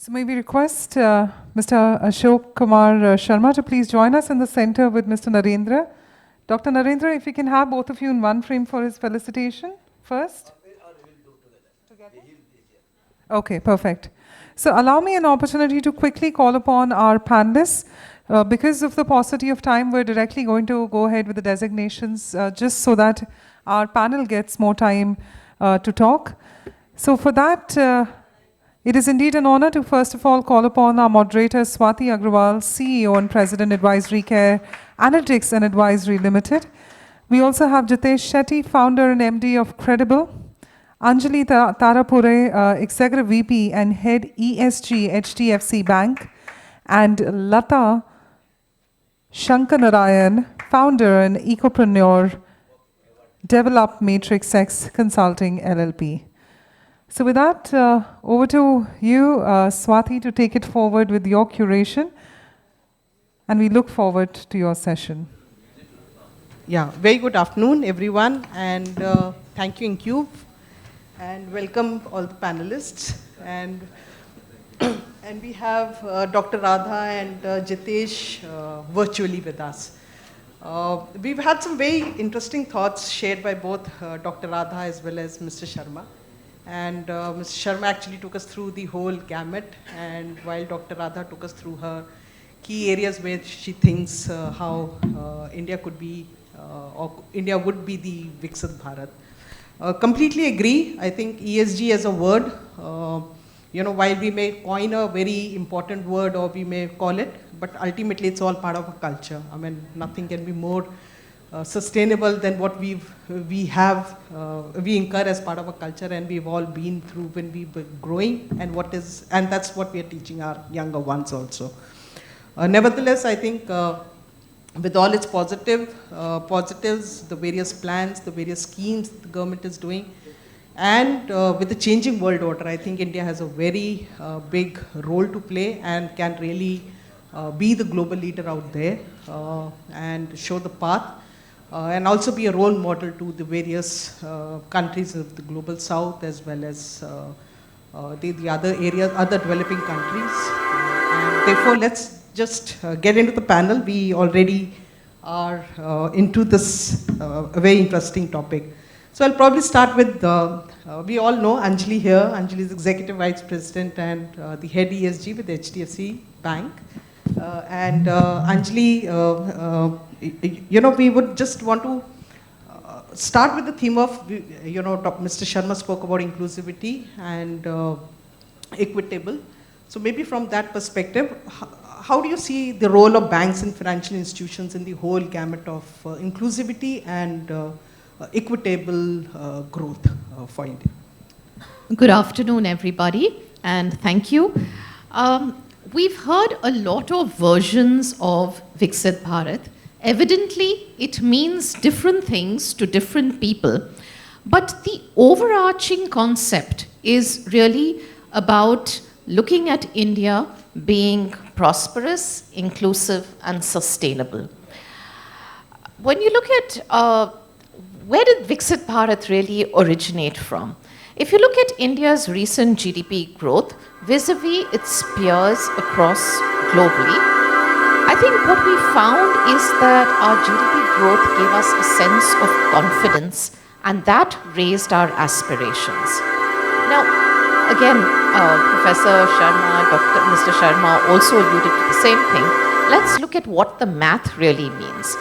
So may we request Mr. Ashok Kumar Sharma to please join us in the center with Mr. Narendra. Dr. Narendra, if we can have both of you in one frame for his felicitation first. Okay, perfect. So allow me an opportunity to quickly call upon our panelists. Because of the paucity of time, we're directly going to go ahead with the designations just so that our panel gets more time to talk. So for that, it is indeed an honor to first of all call upon our moderator Swati Agrawal, CEO and President Advisory Care Analytics and Advisory Limited. We also have Jitesh Shetty, founder and MD of Equitable. Anjali Tarapure, Executive VP and Head ESG HDFC Bank. And Lata Shankanarayan, founder and ecopreneur, Develop Matrix X Consulting LLP. So with that, over to you, Swati, to take it forward with your curation. And we look forward to your session. Yeah, very good afternoon, everyone. And thank you, InCube. And welcome all the panelists. And we have Dr. Radha and Jitesh virtually with us. We've had some very interesting thoughts shared by both Dr. Radha as well as Mr. Sharma. And Mr. Sharma actually took us through the whole gamut, and while Dr. Radha took us through her key areas where she thinks how India could be, or India would be the Viksit Bharat. Completely agree. I think ESG as a word, while we may coin a very important word or we may call it, but ultimately it's all part of a culture. I mean, nothing can be more sustainable than what we incur as part of a culture, and we've all been through when we were growing, and that's what we are teaching our younger ones also. Nevertheless, I think with all its positives, the various plans, the various schemes the government is doing, and with the changing world order, I think India has a very big role to play and can really be the global leader out there and show the path. And also be a role model to the various countries of the global south as well as the other areas, other developing countries. And therefore, let's just get into the panel. We already are into this very interesting topic. So I'll probably start with, we all know Anjali here. Anjali is Executive Vice President and the Head ESG with HDFC Bank. And Anjali, we would just want to start with the theme of, Mr. Sharma spoke about inclusivity and equitable. So maybe from that perspective, how do you see the role of banks and financial institutions in the whole gamut of inclusivity and equitable growth for India? Good afternoon, everybody, and thank you. We've heard a lot of versions of Viksit Bharat. Evidently, it means different things to different people, but the overarching concept is really about looking at India being prosperous, inclusive, and sustainable. When you look at where did Viksit Bharat really originate from? If you look at India's recent GDP growth vis-a-vis its peers across globally, I think what we found is that our GDP growth gave us a sense of confidence, and that raised our aspirations. Now, again, Professor Sharma, Mr. Sharma also alluded to the same thing. Let's look at what the math really means.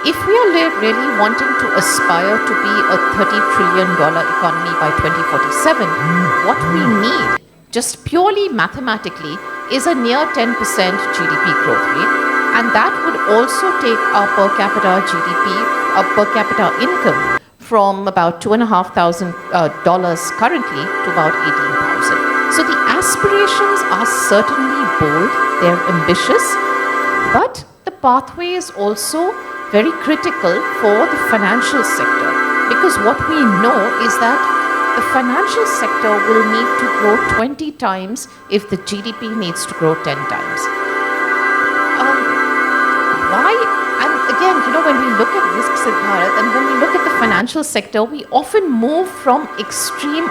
If we are really wanting to aspire to be a $30 trillion economy by 2047, what we need, just purely mathematically, is a near 10% GDP growth rate, and that would also take our per capita GDP, our per capita income, from about $2,500 currently to about $18,000. So the aspirations are certainly bold, they're ambitious, but the pathway is also very critical for the financial sector, because what we know is that the financial sector will need to grow 20 times if the GDP needs to grow 10 times. Why? And again, when we look at Viksit Bharat and when we look at the financial sector, we often move from extreme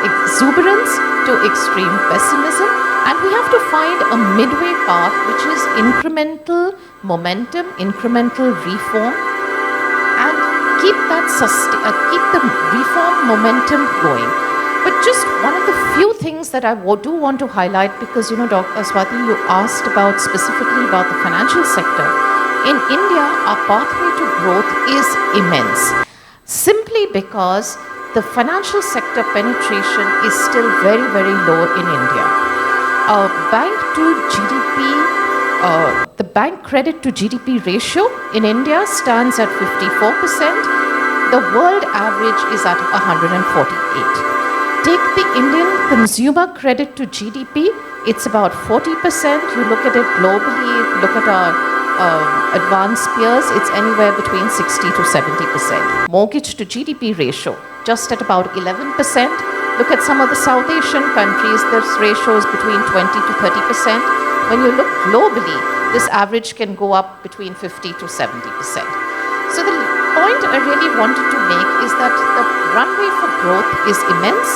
exuberance to extreme pessimism, and we have to find a midway path which is incremental momentum, incremental reform, and keep the reform momentum going. But just one of the few things that I do want to highlight, because Dr. Swati, you asked about specifically about the financial sector. In India, our pathway to growth is immense, simply because the financial sector penetration is still very, very low in India. Bank to GDP, the bank credit to GDP ratio in India stands at 54%. The world average is at 148. Take the Indian consumer credit to GDP, it's about 40%. You look at it globally, look at our advanced peers, it's anywhere between 60 to 70%. Mortgage to GDP ratio, just at about 11%. Look at some of the South Asian countries, this ratio is between 20 to 30%. When you look globally, this average can go up between 50 to 70%. So the point I really wanted to make is that the runway for growth is immense.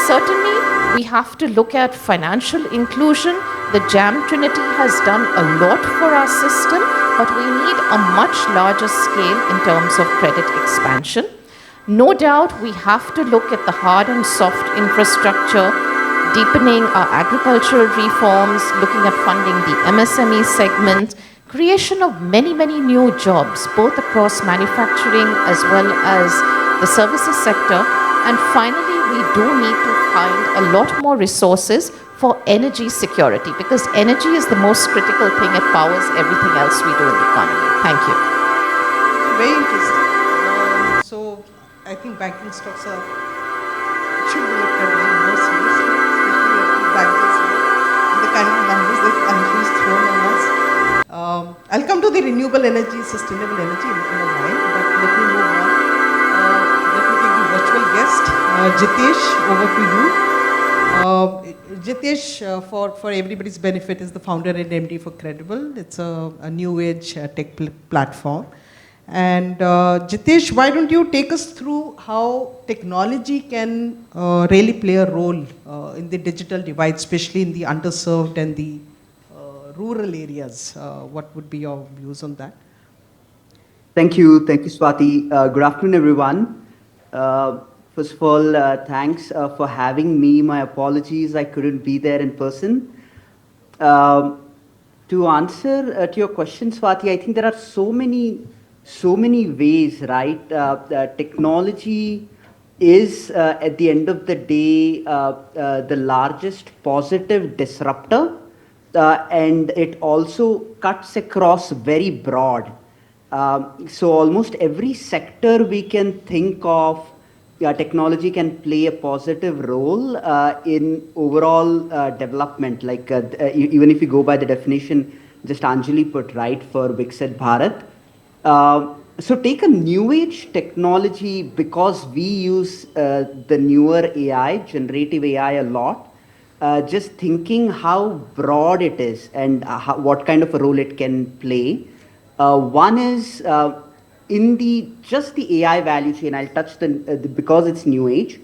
Certainly, we have to look at financial inclusion. The JAM Trinity has done a lot for our system, but we need a much larger scale in terms of credit expansion. No doubt, we have to look at the hard and soft infrastructure, deepening our agricultural reforms, looking at funding the MSME segment, creation of many, many new jobs, both across manufacturing as well as the services sector. And finally, we do need to find a lot more resources for energy security, because energy is the most critical thing. It powers everything else we do in the economy. Thank you. Very interesting. So I think banking stocks should be looked at very more seriously, especially at the bankers and the kind of numbers that Anju is thrown on us. I'll come to the renewable energy, sustainable energy in a while, but let me move on. Let me take the virtual guest, Jitesh, over to you. Jitesh, for everybody's benefit, is the founder and MD for Equitable. It's a new age tech platform. And Jitesh, why don't you take us through how technology can really play a role in the digital divide, especially in the underserved and the rural areas? What would be your views on that? Thank you, Swati. Good afternoon, everyone. First of all, thanks for having me. My apologies, I couldn't be there in person. To answer to your question, Swati, I think there are so many ways, right? Technology is, at the end of the day, the largest positive disruptor, and it also cuts across very broad. So almost every sector we can think of, technology can play a positive role in overall development. Like even if you go by the definition just Anjali put, right, for Viksit Bharat. So take a new age technology, because we use the newer AI, generative AI a lot, just thinking how broad it is and what kind of a role it can play. One is in just the AI value chain. I'll touch because it's new age.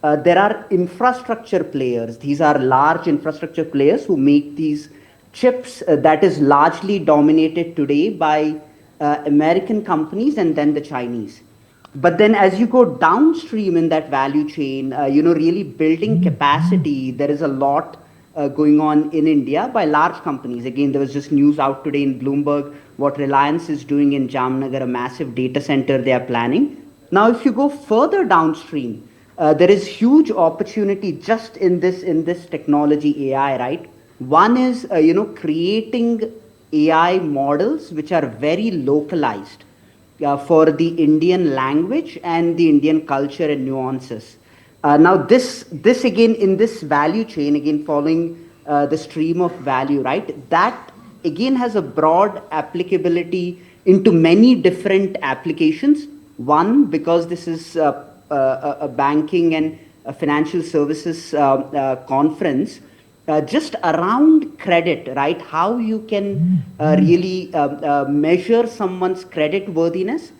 There are infrastructure players. These are large infrastructure players who make these chips that is largely dominated today by American companies and then the Chinese. But then as you go downstream in that value chain, really building capacity, there is a lot going on in India by large companies. Again, there was just news out today in Bloomberg what Reliance is doing in Jamnagar, a massive data center they are planning. Now, if you go further downstream, there is huge opportunity just in this technology AI, right? One is, creating AI models which are very localized for the Indian language and the Indian culture and nuances. Now, this again, in this value chain, again, following the stream of value, right? That again has a broad applicability into many different applications. One, because this is a banking and a financial services conference, just around credit, right? How you can really measure someone's credit worthiness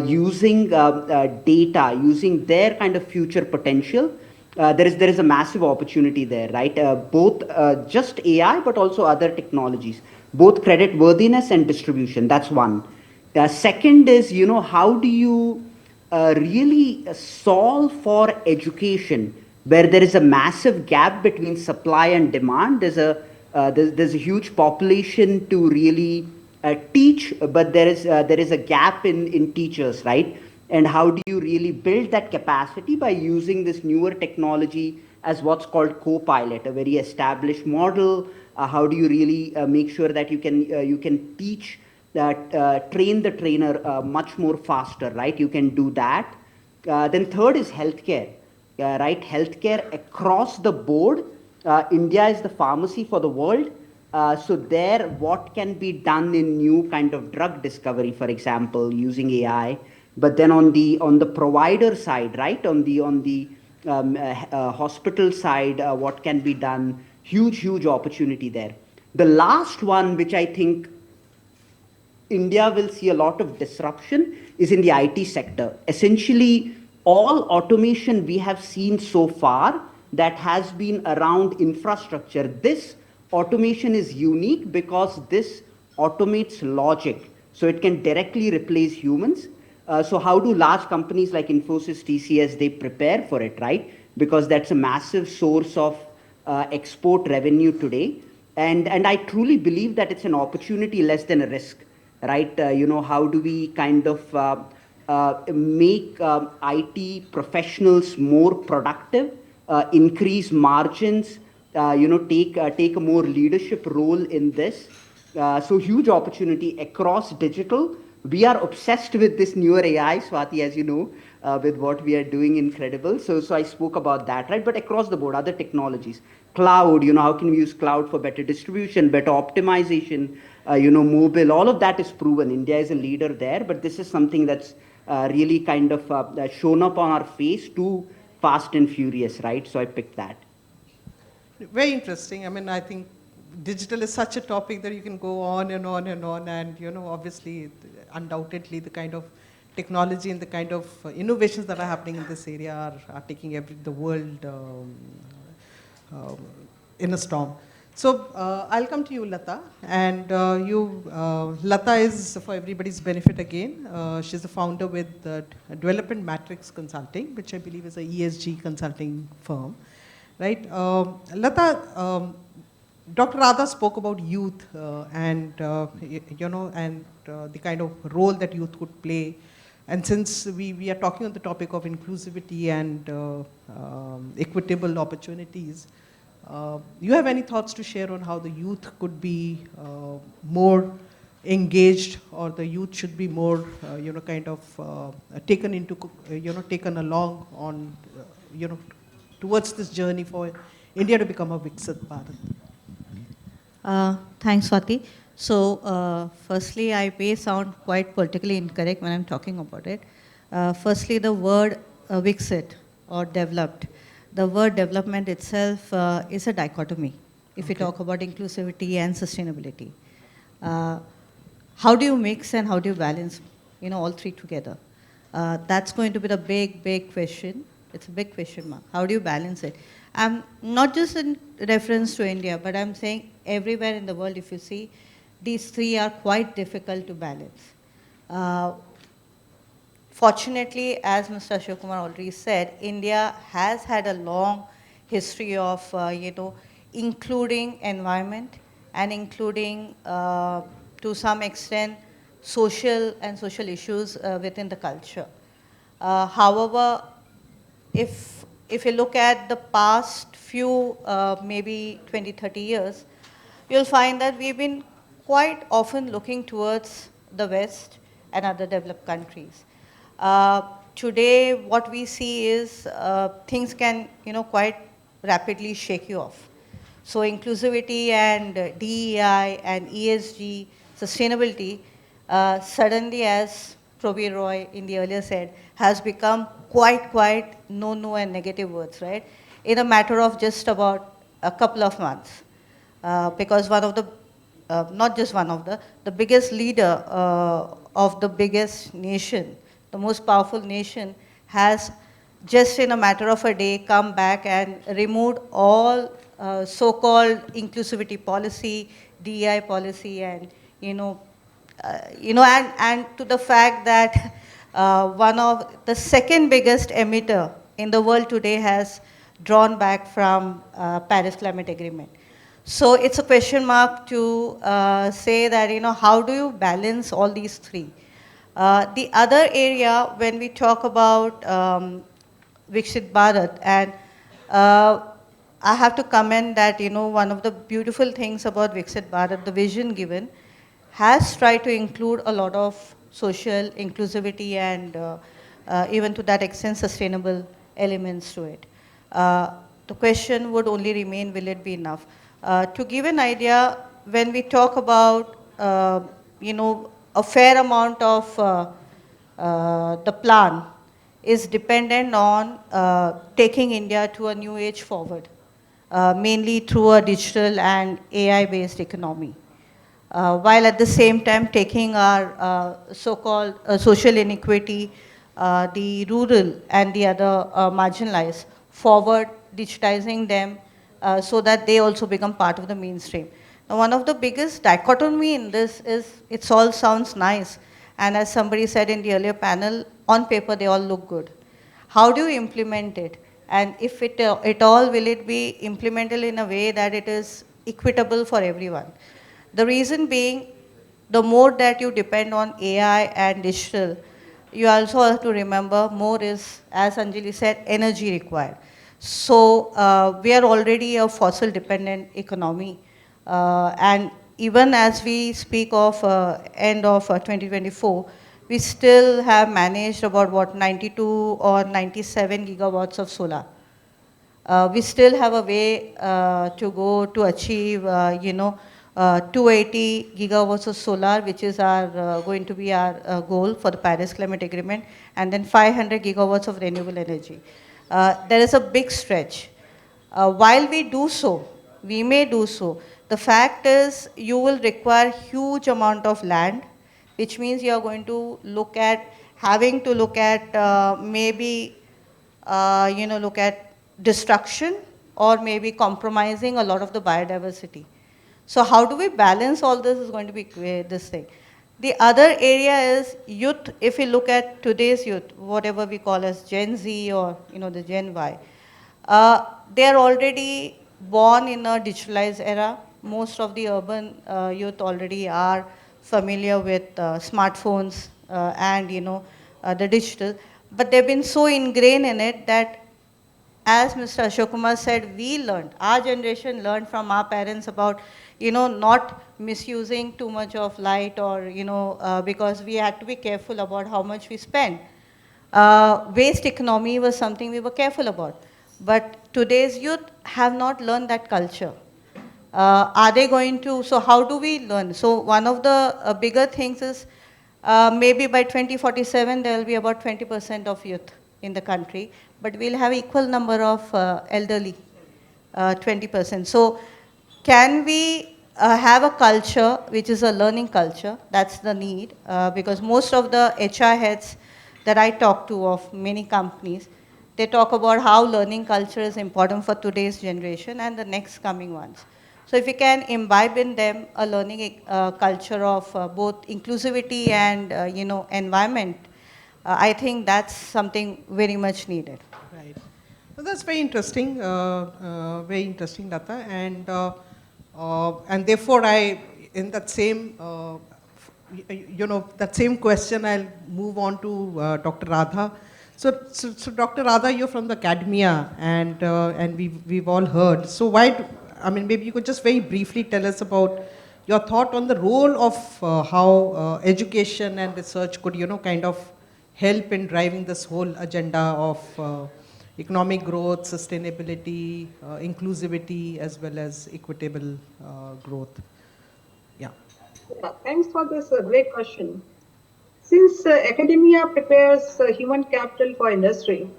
using data, using their kind of future potential. there is a massive opportunity there, right? Both just AI, but also other technologies, both credit worthiness and distribution. That's one. Second is, how do you really solve for education where there is a massive gap between supply and demand? There's a huge population to really teach, but there is a gap in teachers, right? And how do you really build that capacity by using this newer technology as what's called co-pilot, a very established model? How do you really make sure that you can teach that train the trainer much more faster, right? You can do that. Then third is healthcare, right? Healthcare across the board. India is the pharmacy for the world. So there, what can be done in new kind of drug discovery, for example, using AI? But then on the provider side, right? On the hospital side, what can be done? Huge opportunity there. The last one, which I think India will see a lot of disruption, is in the IT sector. Essentially, all automation we have seen so far that has been around infrastructure. This automation is unique because this automates logic, so it can directly replace humans. So how do large companies like Infosys, TCS, they prepare for it, right? Because that's a massive source of export revenue today. And I truly believe that it's an opportunity less than a risk, right? How do we kind of make IT professionals more productive, increase margins, take a more leadership role in this. So huge opportunity across digital. We are obsessed with this newer AI, Swati, as you know, with what we are doing Incredible. So I spoke about that, right? But across the board, other technologies, cloud, how can we use cloud for better distribution, better optimization, mobile, all of that is proven. India is a leader there, but this is something that's really kind of shown up on our face too fast and furious, right? So I picked that. Very interesting. I mean, I think digital is such a topic that you can go on and on and on. And, obviously, undoubtedly, the kind of technology and the kind of innovations that are happening in this area are taking the world in a storm. So I'll come to you, Lata. And Lata is, for everybody's benefit again, she's the founder with Development Matrix Consulting, which I believe is a ESG consulting firm. Right? Lata, Dr. Radha spoke about youth and the kind of role that youth could play. And since we are talking on the topic of inclusivity and equitable opportunities, you have any thoughts to share on how the youth could be more engaged, or the youth should be more, taken along on, towards this journey for India to become a Viksit Bharat? Thanks, Swati. So, firstly, I may sound quite politically incorrect when I'm talking about it. Firstly, the word Viksit or developed, the word development itself is a dichotomy if we talk about inclusivity and sustainability. How do you mix and how do you balance, all three together? That's going to be the big question. It's a big question mark. How do you balance it? Not just in reference to India, but I'm saying everywhere in the world, if you see, these three are quite difficult to balance. Fortunately, as Mr. Ashok Kumar already said, India has had a long history of, including environment and including, to some extent, social issues within the culture. However, if you look at the past few, maybe 20, 30 years, you'll find that we've been quite often looking towards the West and other developed countries. Today, what we see is things can, quite rapidly shake you off. So inclusivity and DEI and ESG, sustainability, suddenly, as Probir Roy in the earlier said, has become quite no and negative words, right? In a matter of just about a couple of months. Because one of the, not just one of the biggest leader of the biggest nation, the most powerful nation, has just in a matter of a day, come back and removed all so-called inclusivity policy, DEI policy, and and to the fact that one of the second biggest emitter in the world today has drawn back from Paris Climate Agreement. So it's a question mark to say that, how do you balance all these three? The other area, when we talk about Viksit Bharat, and I have to comment that, one of the beautiful things about Viksit Bharat, the vision given, has tried to include a lot of social inclusivity and even to that extent sustainable elements to it. The question would only remain, will it be enough? To give an idea, when we talk about, a fair amount of the plan is dependent on taking India to a new age forward, mainly through a digital and AI-based economy. While at the same time taking our so-called social inequity, the rural and the other marginalized forward, digitizing them so that they also become part of the mainstream. Now, one of the biggest dichotomy in this is it all sounds nice, and as somebody said in the earlier panel, on paper they all look good. How do you implement it? And if it all, will it be implemented in a way that it is equitable for everyone? The reason being, the more that you depend on AI and digital, you also have to remember more is, as Anjali said, energy required. So we are already a fossil dependent economy. And even as we speak of end of 2024, we still have managed about 92 or 97 gigawatts of solar. We still have a way to go to achieve, 280 gigawatts of solar, which is our going to be our goal for the Paris Climate Agreement, and then 500 gigawatts of renewable energy. There is a big stretch. While we do so, we may do so. The fact is, you will require huge amount of land, which means you are going to look at having to look at maybe look at destruction or maybe compromising a lot of the biodiversity. So how do we balance all this is going to be this thing. The other area is youth. If we look at today's youth, whatever we call as Gen Z or the Gen Y, they are already born in a digitalized era. Most of the urban youth already are familiar with smartphones and the digital, but they've been so ingrained in it that, as Mr. Ashok Kumar said, we learned, our generation learned from our parents about, not misusing too much of light or, because we had to be careful about how much we spend. Waste economy was something we were careful about. But today's youth have not learned that culture. Are they going to, so how do we learn? So one of the bigger things is maybe by 2047 there will be about 20% of youth in the country, but we'll have equal number of elderly, 20%. So can we have a culture which is a learning culture? That's the need, because most of the HR heads that I talk to of many companies, they talk about how learning culture is important for today's generation and the next coming ones. So if we can imbibe in them a learning culture of both inclusivity and environment, I think that's something very much needed. Right. Well, that's very interesting, Lata. And therefore, in that same, that same question, I'll move on to Dr. Radha. So Dr. Radha, you're from the academia, and we've all heard. So maybe you could just very briefly tell us about your thought on the role of how education and research could, kind of help in driving this whole agenda of economic growth, sustainability, inclusivity, as well as equitable growth. Yeah. Thanks for this great question. Since academia prepares human capital for industry,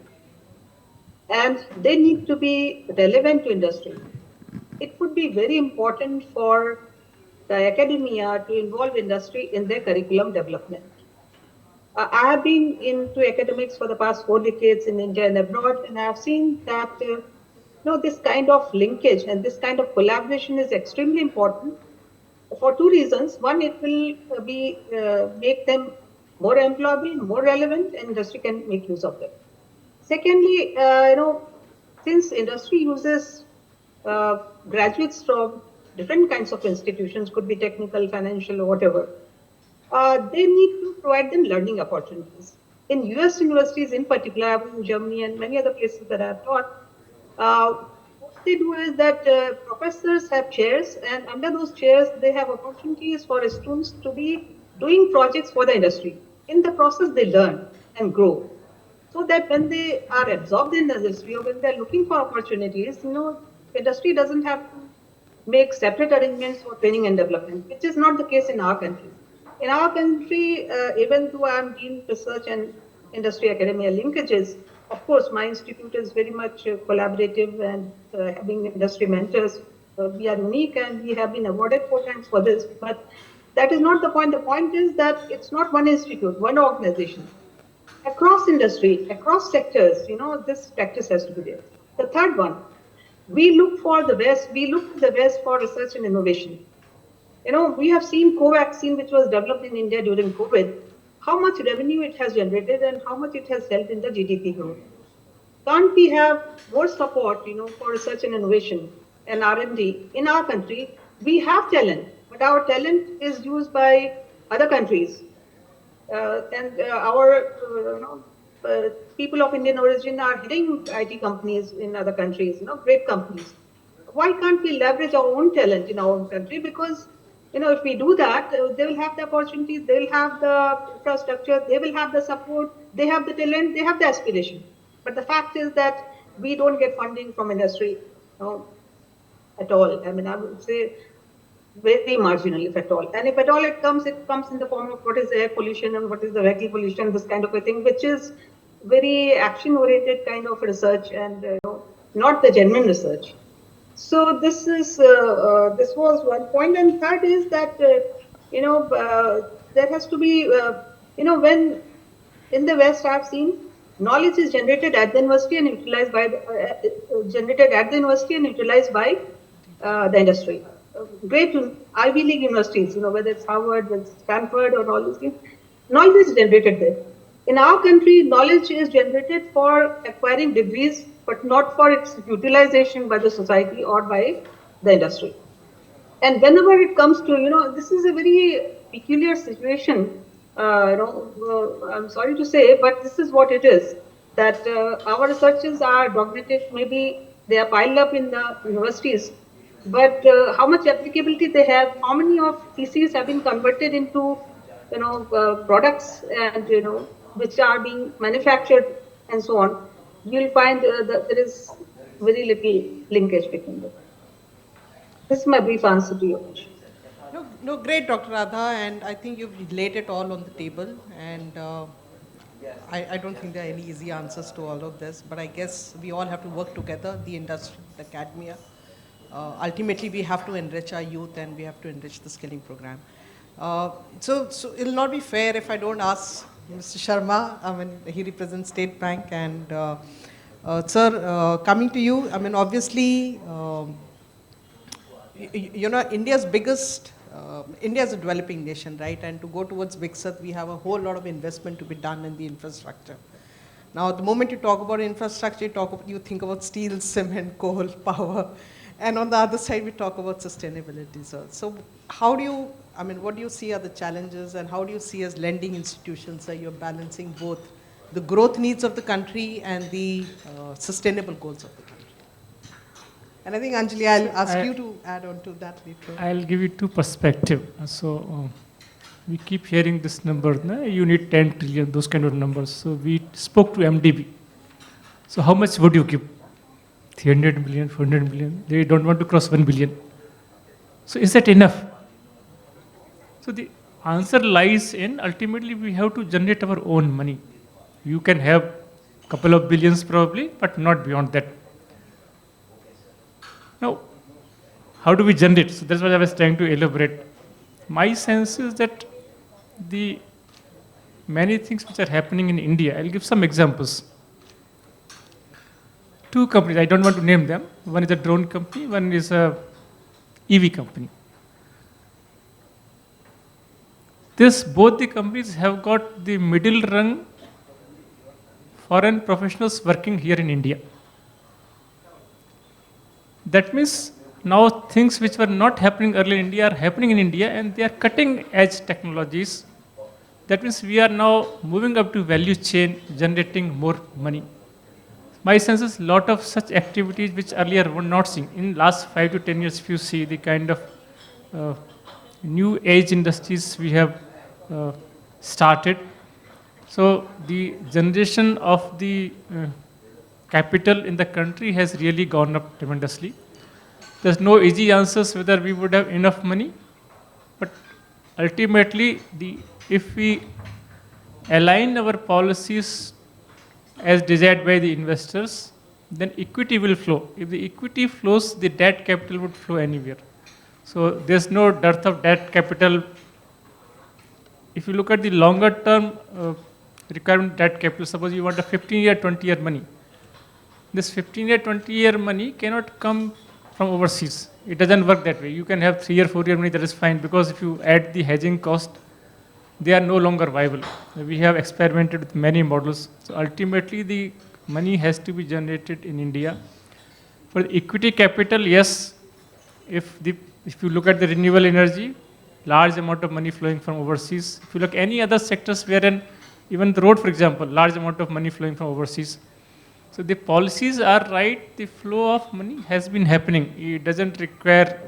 and they need to be relevant to industry, it would be very important for the academia to involve industry in their curriculum development. I have been into academics for the past 4 decades in India and abroad, and I have seen that this kind of linkage and this kind of collaboration is extremely important for two reasons. One, it will make them more employable, more relevant, and industry can make use of them. Secondly, since industry uses uh, graduates from different kinds of institutions, could be technical, financial, or whatever, they need to provide them learning opportunities. In US universities in particular, I was in Germany and many other places that I've taught, uh, what they do is that professors have chairs, and under those chairs, they have opportunities for students to be doing projects for the industry. In the process, they learn and grow. So that when they are absorbed in the industry or when they're looking for opportunities, industry doesn't have to make separate arrangements for training and development, which is not the case in our country. In our country, even though I'm doing research and industry academia linkages, of course, my institute is very much collaborative and having industry mentors. We are unique and we have been awarded 4 times for this, but that is not the point. The point is that it's not one institute, one organization. Across industry, across sectors, this practice has to be there. The third one, we look to the West for research and innovation. We have seen Covaxin, which was developed in India during COVID, how much revenue it has generated and how much it has helped in the GDP growth. Can't we have more support, for research and innovation and R&D in our country? We have talent, but our talent is used by other countries. And our people of Indian origin are heading IT companies in other countries, great companies. Why can't we leverage our own talent in our own country? Because if we do that, they will have the opportunities, they will have the infrastructure, they will have the support, they have the talent, they have the aspiration. But the fact is that we don't get funding from industry at all. I mean, I would say very marginal, if at all. And if at all it comes in the form of what is air pollution and what is the vehicle pollution, this kind of a thing, which is very action-oriented kind of research and not the genuine research. So this was one point, and third is that there has to be when in the West I've seen knowledge is generated at the university and utilized by the industry. Great Ivy League universities, whether it's Harvard, whether it's Stanford, or all these things, knowledge is generated there. In our country, knowledge is generated for acquiring degrees, but not for its utilization by the society or by the industry. And whenever it comes to, this is a very peculiar situation. I'm sorry to say, but this is what it is. That our researchers are dogmatic. Maybe they are piled up in the universities, but how much applicability they have? How many of theses have been converted into, products and which are being manufactured and so on? You'll find that there is very little linkage between them. This is my brief answer to your question. No, great, Dr. Radha, and I think you've laid it all on the table, and I don't think there are any easy answers to all of this, but I guess we all have to work together, the industry, the academia. Ultimately, we have to enrich our youth and we have to enrich the skilling program. So it'll not be fair if I don't ask Mr. Sharma. I mean, he represents State Bank, and sir, coming to you, I mean, obviously, India's biggest, India is a developing nation, right? And to go towards Viksit, we have a whole lot of investment to be done in the infrastructure. Now, the moment you talk about infrastructure, you think about steel, cement, coal, power. And on the other side, we talk about sustainability. So how do you, I mean, what do you see are the challenges, and how do you see as lending institutions that you're balancing both the growth needs of the country and the sustainable goals of the country? And I think, Anjali, I'll ask you to add on to that later. I'll give you two perspectives. So we keep hearing this number, you need 10 trillion, those kind of numbers. So we spoke to MDB. So how much would you give? 300 million, 400 million? They don't want to cross 1 billion. So is that enough? So the answer lies in, ultimately we have to generate our own money. You can have a couple of billions probably, but not beyond that. Now, how do we generate? So that's what I was trying to elaborate. My sense is that the many things which are happening in India. I'll give some examples. Two companies, I don't want to name them. One is a drone company, one is a EV company. Both the companies have got the middle rung foreign professionals working here in India. That means now things which were not happening earlier in India are happening in India, and they are cutting edge technologies. That means we are now moving up to value chain, generating more money. My sense is a lot of such activities which earlier were not seen. In last 5 to 10 years, if you see the kind of uh, new age industries we have started. So the generation of the capital in the country has really gone up tremendously. There's no easy answers whether we would have enough money, but ultimately, if we align our policies as desired by the investors, then equity will flow. If the equity flows, the debt capital would flow anywhere. So there's no dearth of debt capital. If you look at the longer term requirement debt capital, suppose you want a 15-year, 20-year money. This 15-year, 20-year money cannot come from overseas. It doesn't work that way. You can have 3 or 4-year money, that is fine, because if you add the hedging cost, they are no longer viable. We have experimented with many models. So ultimately, the money has to be generated in India. For the equity capital, yes, if you look at the renewable energy, large amount of money flowing from overseas. If you look at any other sectors wherein, even the road, for example, large amount of money flowing from overseas. So the policies are right, the flow of money has been happening. It doesn't require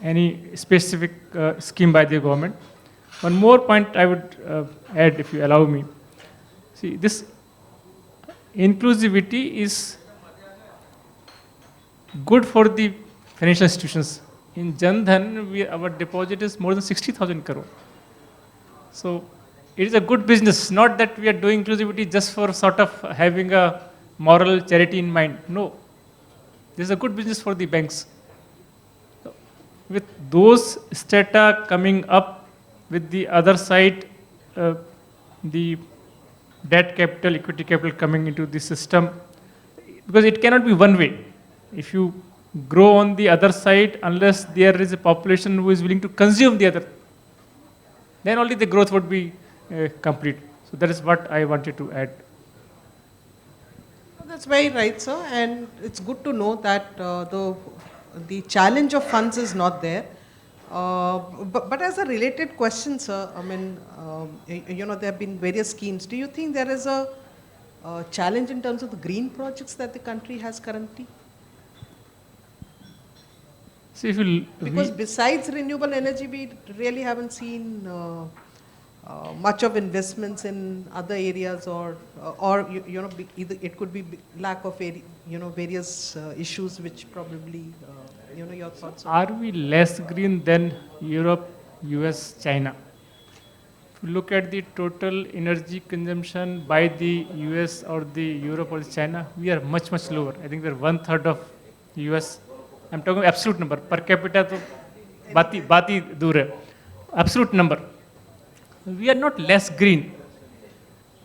any specific scheme by the government. One more point I would add, if you allow me. See, this inclusivity is good for the financial institutions. In Jan Dhan, our deposit is more than 60,000 crore. So it is a good business, not that we are doing inclusivity just for sort of having a moral charity in mind. No, this is a good business for the banks. With those strata coming up, with the other side, the debt capital, equity capital coming into the system, because it cannot be one way. If you grow on the other side, unless there is a population who is willing to consume the other, then only the growth would be complete. So that is what I wanted to add. That's very right, sir. And it's good to know that the challenge of funds is not there. But as a related question, sir, I mean, there have been various schemes. Do you think there is a challenge in terms of the green projects that the country has currently? See, because besides renewable energy, we really haven't seen much of investments in other areas, or either it could be lack of various issues which probably your thoughts on. Are we less green than Europe, US, China? If you look at the total energy consumption by the US or the Europe or China, we are much, much lower. I think we're 1/3 of US. I'm talking absolute number. Per capita, to bati dur hai. Absolute number. We are not less green.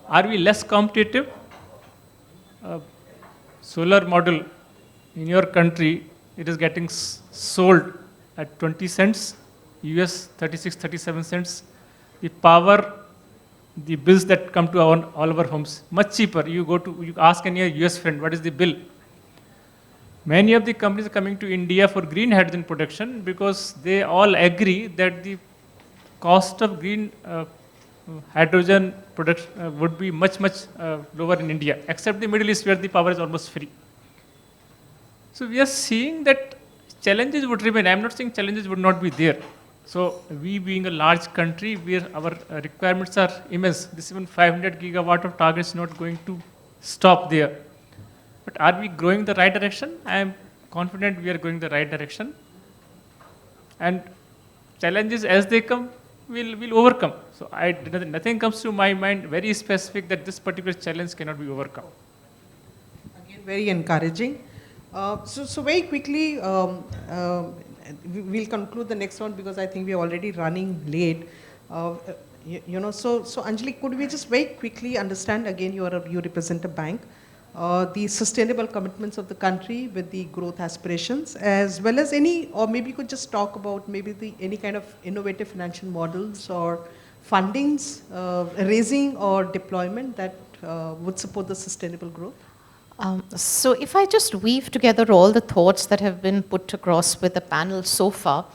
Are we less competitive? Solar model in your country, it is getting sold at 20 cents, US 36, 37 cents. The power, the bills that come to all our homes, much cheaper. You ask any US friend, what is the bill? Many of the companies are coming to India for green hydrogen production because they all agree that the cost of green hydrogen production would be much, much lower in India, except the Middle East where the power is almost free. So we are seeing that challenges would remain. I'm not saying challenges would not be there. So we being a large country where our requirements are immense, this even 500 gigawatt of target is not going to stop there. But are we going the right direction? I am confident we are going the right direction. And challenges as they come, we'll overcome. So nothing comes to my mind very specific that this particular challenge cannot be overcome. Again, very encouraging. So very quickly, we'll conclude the next one because I think we're already running late. So Anjali, could we just very quickly understand, again, you represent a bank, the sustainable commitments of the country with the growth aspirations, as well as any, or maybe you could just talk about maybe any kind of innovative financial models or fundings, raising or deployment that would support the sustainable growth? So if I just weave together all the thoughts that have been put across with the panel so far,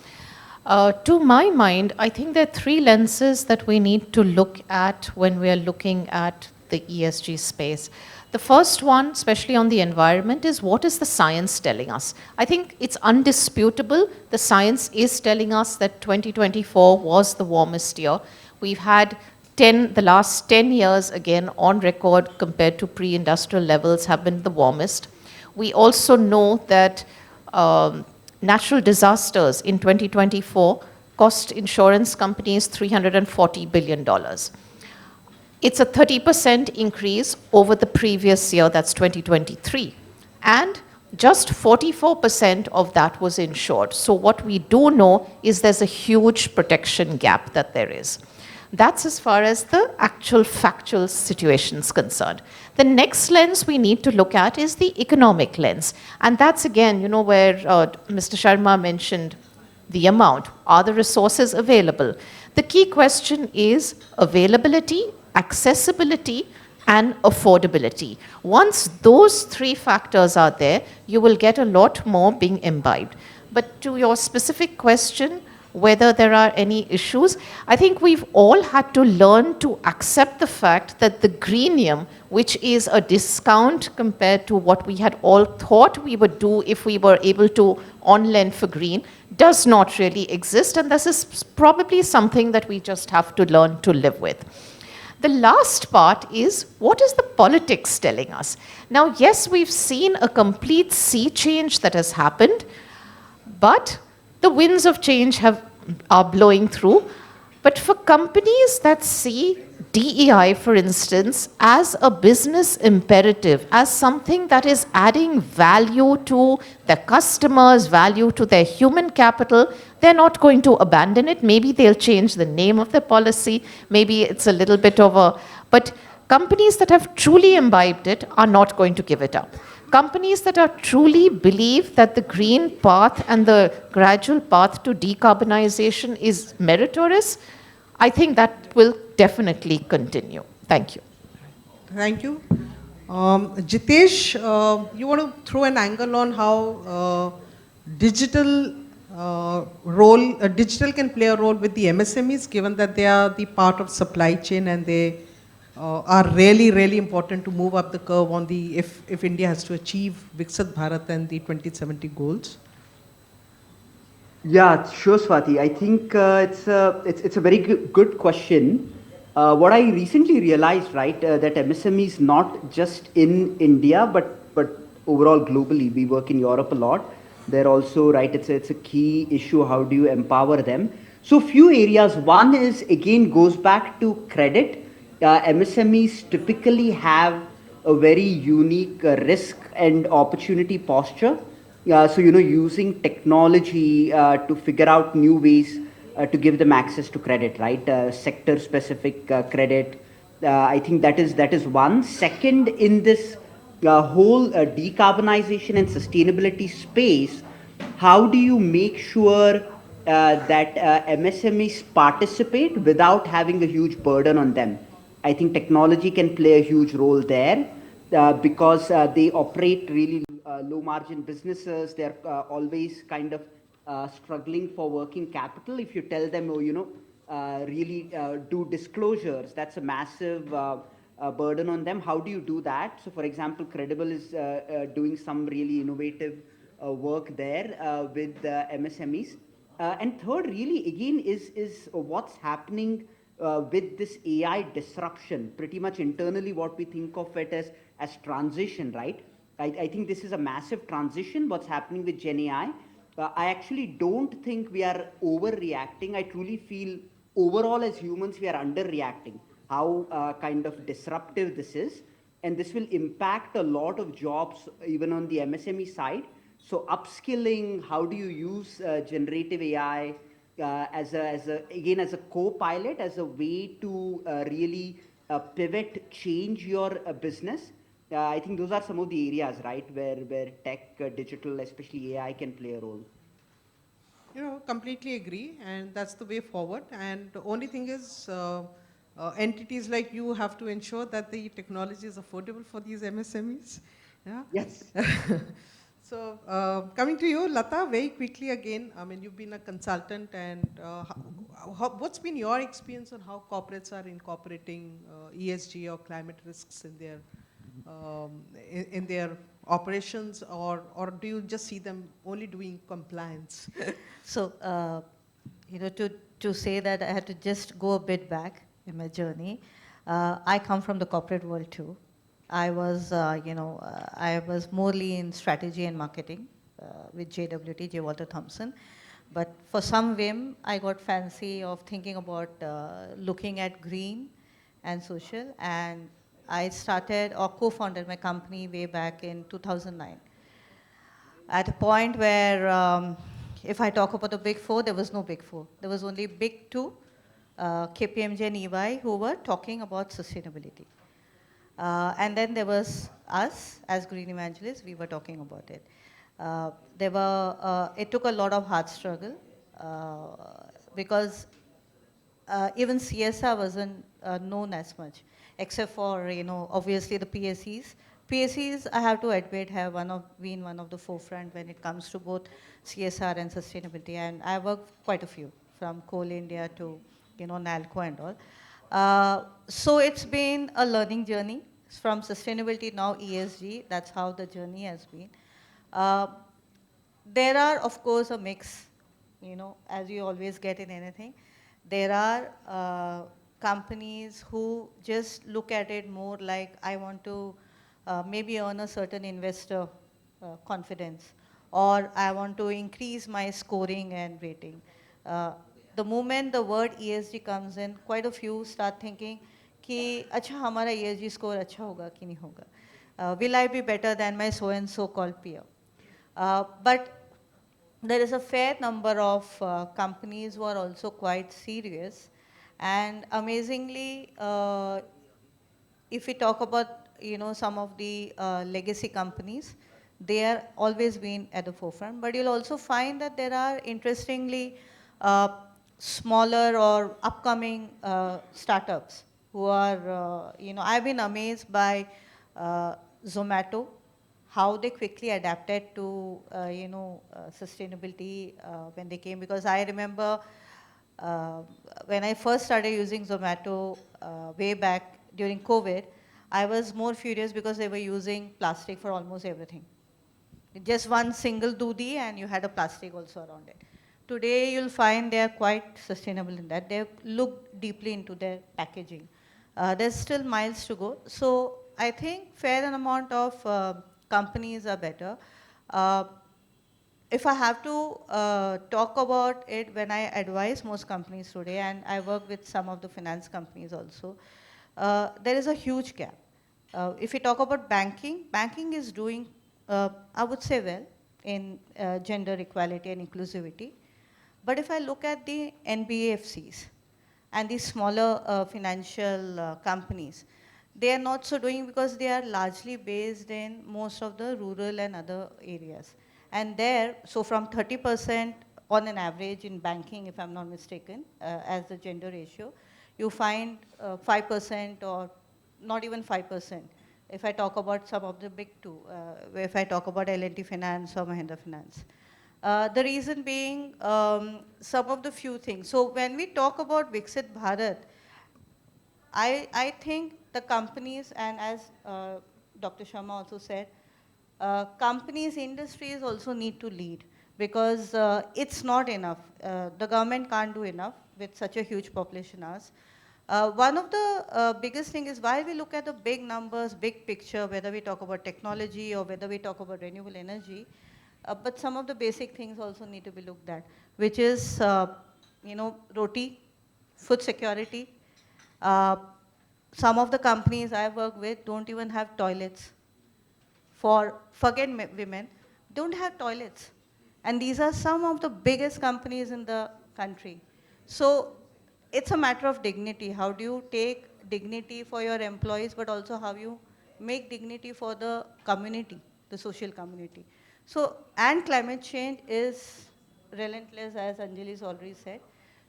to my mind, I think there are three lenses that we need to look at when we are looking at the ESG space. The first one, especially on the environment, is what is the science telling us? I think it's undisputable. The science is telling us that 2024 was the warmest year. We've had the last 10 years, again, on record compared to pre-industrial levels, have been the warmest. We also know that natural disasters in 2024 cost insurance companies $340 billion. It's a 30% increase over the previous year, that's 2023. And just 44% of that was insured. So what we do know is there's a huge protection gap that there is. That's as far as the actual factual situation is concerned. The next lens we need to look at is the economic lens. And that's again, where Mr. Sharma mentioned the amount. Are the resources available? The key question is availability, accessibility, and affordability. Once those three factors are there, you will get a lot more being imbibed. But to your specific question, whether there are any issues, I think we've all had to learn to accept the fact that the greenium, which is a discount compared to what we had all thought we would do if we were able to on-lend for green, does not really exist, and this is probably something that we just have to learn to live with. The last part is, what is the politics telling us? Now, yes, we've seen a complete sea change that has happened, but the winds of change are blowing through. But for companies that see DEI, for instance, as a business imperative, as something that is adding value to their customers, value to their human capital, they're not going to abandon it. Maybe they'll change the name of the policy. Maybe it's a little bit of a... But companies that have truly imbibed it are not going to give it up. Companies that are truly believe that the green path and the gradual path to decarbonization is meritorious, I think that will definitely continue. Thank you. Thank you. Jitesh, you want to throw an angle on how digital can play a role with the MSMEs, given that they are the part of supply chain and they are really, really important to move up the curve on the, if India has to achieve Viksit Bharat and the 2070 goals? Yeah, sure, Swati. I think it's a very good question. What I recently realized, right, that MSME is not just in India, but overall globally. We work in Europe a lot. They're also, right, it's a key issue. How do you empower them? So few areas. One is, again, goes back to credit. MSMEs typically have a very unique risk and opportunity posture. So, using technology to figure out new ways to give them access to credit, right? Sector-specific credit. I think that is one. Second, in this whole decarbonization and sustainability space, how do you make sure that MSMEs participate without having a huge burden on them? I think technology can play a huge role there because they operate really low margin businesses. They're always kind of struggling for working capital. If you tell them, really do disclosures, that's a massive burden on them. How do you do that? So, for example, Credible is doing some really innovative work there with MSMEs. And third, really, again, is what's happening with this AI disruption. Pretty much internally, what we think of it as transition, right? I think this is a massive transition, what's happening with Gen AI. I actually don't think we are overreacting. I truly feel overall as humans, we are underreacting, how kind of disruptive this is. And this will impact a lot of jobs, even on the MSME side. So upskilling, how do you use generative AI again, as a co-pilot, as a way to really pivot, change your business. I think those are some of the areas, right, where tech, digital, especially AI, can play a role. Completely agree, and that's the way forward. And the only thing is, entities like you have to ensure that the technology is affordable for these MSMEs. Yeah. Yes. So, coming to you, Lata, very quickly again. I mean, you've been a consultant, and what's been your experience on how corporates are incorporating ESG or climate risks in their operations, or do you just see them only doing compliance? So, to say that I had to just go a bit back in my journey. I come from the corporate world too. I was morely in strategy and marketing with JWT, J. Walter Thompson. But for some whim, I got fancy of thinking about looking at green and social, and I started or co-founded my company way back in 2009 at a point where, if I talk about the big four, there was no big four. There was only big two, KPMG and EY, who were talking about sustainability. And then there was us as green evangelists, we were talking about it. It took a lot of hard struggle because even CSR wasn't known as much, except for, obviously the PSEs. PSEs, I have to admit, have been one of the forefront when it comes to both CSR and sustainability. And I worked quite a few, from Coal India to, NALCO and all. So it's been a learning journey from sustainability now ESG. That's how the journey has been. There are, of course, a mix, as you always get in anything. There are companies who just look at it more like, I want to maybe earn a certain investor confidence, or I want to increase my scoring and rating. The moment the word ESG comes in, quite a few start thinking कि अच्छा हमारा ESG score अच्छा होगा कि नहीं होगा, will I be better than my so and so called peer? But there is a fair number of companies who are also quite serious, and amazingly, if we talk about some of the legacy companies, they are always been at the forefront. But you'll also find that there are interestingly smaller or upcoming startups who are I've been amazed by Zomato, how they quickly adapted to sustainability when they came, because I remember uh, when I first started using Zomato way back during COVID, I was more furious because they were using plastic for almost everything. Just one single doodhi and you had a plastic also around it. Today you'll find they are quite sustainable in that. They look deeply into their packaging. There's still miles to go. So I think fair amount of companies are better. Uh, if I have to talk about it, when I advise most companies today, and I work with some of the finance companies also, there is a huge gap. If we talk about banking, banking is doing, I would say, well in gender equality and inclusivity. But if I look at the NBFCs and the smaller financial companies, they are not so doing because they are largely based in most of the rural and other areas. And there, so from 30% on an average in banking, if I'm not mistaken, as the gender ratio, you find 5% or not even 5%. If I talk about some of the big two, if I talk about L&T Finance or Mahindra Finance. The reason being some of the few things. So when we talk about Viksit Bharat, I think the companies, and as Dr. Sharma also said, companies, industries also need to lead, because it's not enough. The government can't do enough with such a huge population as. One of the biggest thing is, while we look at the big numbers, big picture, whether we talk about technology or whether we talk about renewable energy, but some of the basic things also need to be looked at, which is, roti, food security. Uh, some of the companies I work with don't even have toilets. Forget women, don't have toilets. And these are some of the biggest companies in the country. So it's a matter of dignity. How do you take dignity for your employees, but also how you make dignity for the community, the social community. So, and climate change is relentless, as Anjali's already said.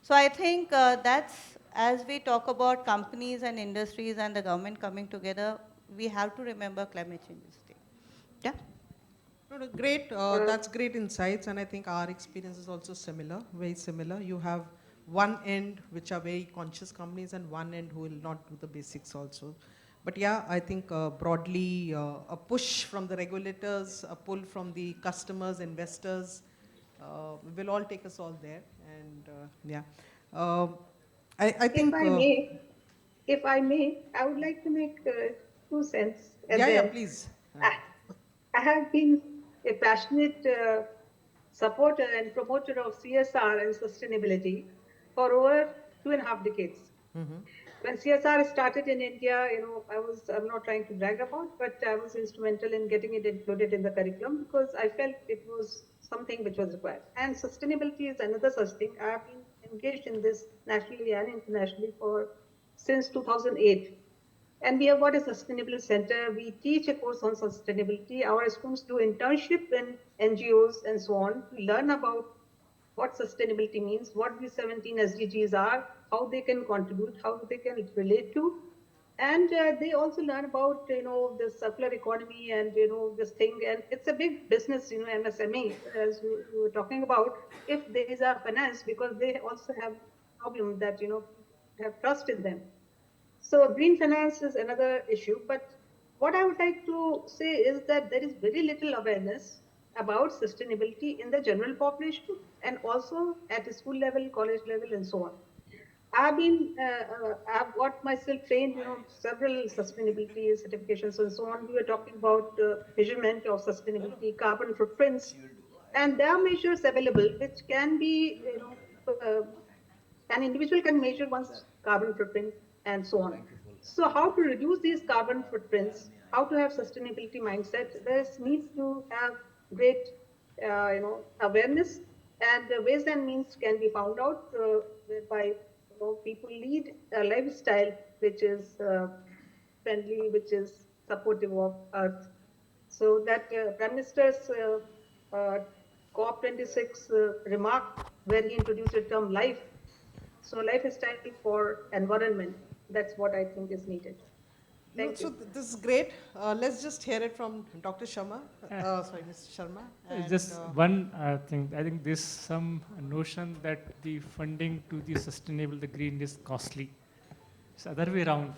So I think that's, as we talk about companies and industries and the government coming together, we have to remember climate change is there. Yeah. No, no, great. That's great insights, and I think our experience is also similar, very similar. You have one end which are very conscious companies, and one end who will not do the basics also. But yeah, I think broadly a push from the regulators, a pull from the customers, investors, will all take us all there. And yeah, Um I If think I may, if I may, I would like to make 2 cents at yeah, the yeah, end. please. I, I have been a passionate supporter and promoter of CSR and sustainability for over 2.5 decades. When CSR started in India, I'm not trying to brag about, but I was instrumental in getting it included in the curriculum because I felt it was something which was required. And sustainability is another such thing. I have been engaged in this nationally and internationally for since 2008. And we have got a sustainability center. We teach a course on sustainability. Our students do internship in NGOs and so on to learn about what sustainability means, what the 17 SDGs are, how they can contribute, how they can relate to. And they also learn about, the circular economy and, this thing. And it's a big business, MSME, as you were talking about, if these are financed, because they also have problem that, have trust in them. So green finance is another issue, but what I would like to say is that there is very little awareness about sustainability in the general population and also at the school level, college level, and so on. I've got myself trained, several sustainability certifications and so on. We were talking about measurement of sustainability, carbon footprints, and there are measures available which can be, an individual can measure one's carbon footprint and so on. So how to reduce these carbon footprints, how to have sustainability mindset, there needs to have great, awareness, and the ways and means can be found out whereby, people lead a lifestyle which is friendly, which is supportive of earth. So that Prime Minister's COP26 remark where he introduced the term life, so lifestyle for environment, that's what I think is needed. No, Thank so you. this is great. Let's just hear it from Dr. Sharma. Sorry, Mr. Sharma. And, Just one thing. I think there's some notion that the funding to the sustainable, the green is costly. It's the other way around.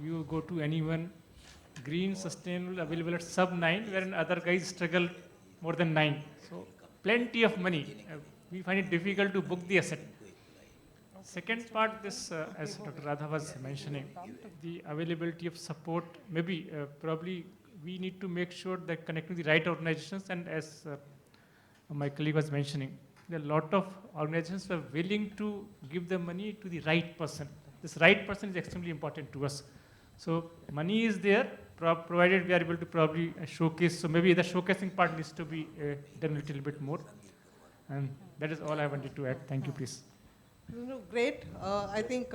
You go to anyone, green, sustainable, available at sub 9, wherein other guys struggle more than 9. So plenty of money. We find it difficult to book the asset. Second part, this, as Dr. Radha was mentioning, the availability of support, maybe, probably we need to make sure that connecting the right organizations, and as my colleague was mentioning, there are a lot of organizations who are willing to give the money to the right person. This right person is extremely important to us. So money is there, provided we are able to probably showcase. So maybe the showcasing part needs to be done a little bit more. And that is all I wanted to add. Thank you, please. no, great. I think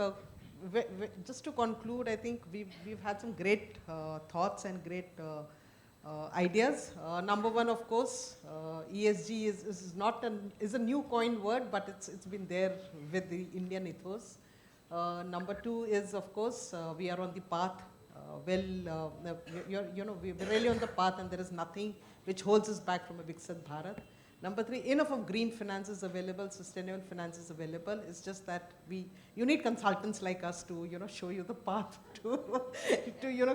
just to conclude, I think we've had some great thoughts and great ideas. Number one, of course, ESG is not is a new coined word, but it's been there with the Indian ethos. Number two is, of course, we are on the path. We're really on the path, and there is nothing which holds us back from a Viksit Bharat. Number three, enough of green finance is available, sustainable finance is available. It's just that you need consultants like us to, show you the path to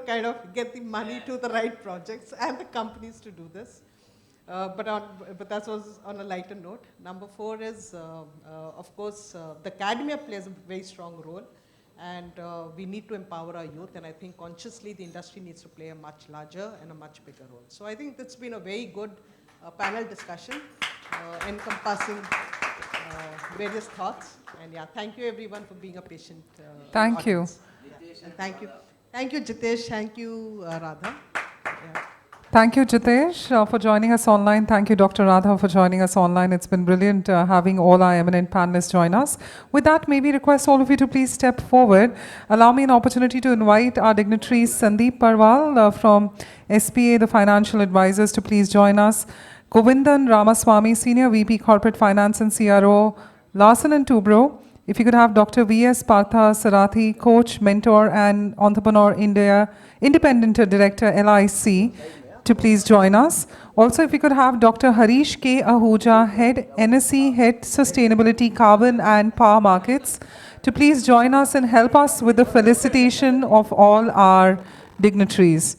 kind of get the money to the right projects and the companies to do this. But that was on a lighter note. Number four is, of course, the academia plays a very strong role, and we need to empower our youth. And I think consciously the industry needs to play a much larger and a much bigger role. So I think that's been a very good panel discussion encompassing various thoughts. And yeah, thank you everyone for being a patient Thank you. audience. And thank you, Jitesh. Thank you, Radha. Yeah. Thank you, Jitesh, for joining us online. Thank you, Dr. Radha, for joining us online. It's been brilliant having all our eminent panelists join us. With that, may we request all of you to please step forward. Allow me an opportunity to invite our dignitaries, Sandeep Parwal from SPA, the financial advisors, to please join us. Govindan Ramaswamy, Senior VP Corporate Finance and CRO, Larsen and Toubro. If you could have Dr. V.S. Partha Sarathi, Coach, Mentor and Entrepreneur India, Independent Director, LIC, to please join us. Also, if we could have Dr. Harish K. Ahuja, Head NSE, Head Sustainability, Carbon and Power Markets, to please join us and help us with the felicitation of all our dignitaries.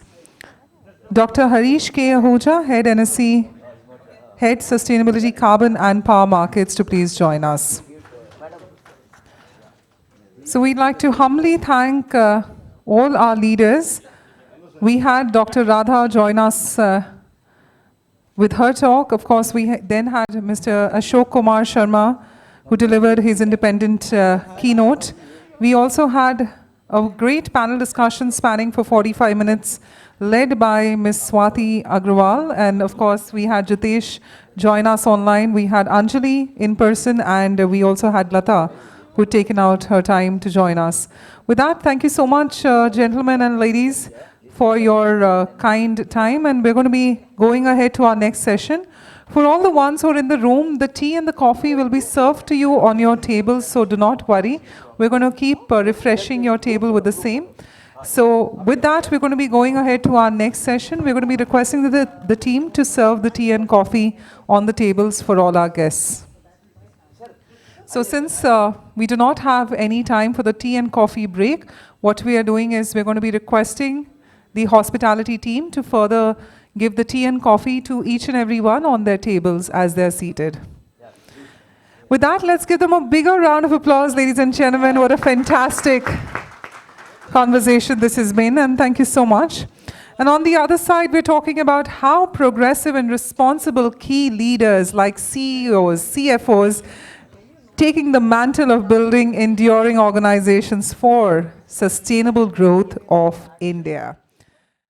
Dr. Harish K. Ahuja, Head NSE, Head Sustainability, Carbon and Power Markets, to please join us. So we'd like to humbly thank all our leaders. We had Dr. Radha join us with her talk. Of course, we then had Mr. Ashok Kumar Sharma, who delivered his independent keynote. We also had a great panel discussion spanning for 45 minutes, led by Ms. Swati Agrawal. And of course, we had Jitesh join us online. We had Anjali in person, and we also had Lata, who had taken out her time to join us. With that, thank you so much, gentlemen and ladies, for your kind time. And we're going to be going ahead to our next session. For all the ones who are in the room, the tea and the coffee will be served to you on your tables, so do not worry. We're going to keep refreshing your table with the same. So with that, we're going to be going ahead to our next session. We're going to be requesting the team to serve the tea and coffee on the tables for all our guests. So since we do not have any time for the tea and coffee break, what we are doing is we're going to be requesting the hospitality team to further give the tea and coffee to each and every one on their tables as they're seated. With that, let's give them a bigger round of applause, ladies and gentlemen. What a fantastic conversation this has been, and thank you so much. And on the other side, we're talking about how progressive and responsible key leaders like CEOs, CFOs, taking the mantle of building enduring organizations for sustainable growth of India.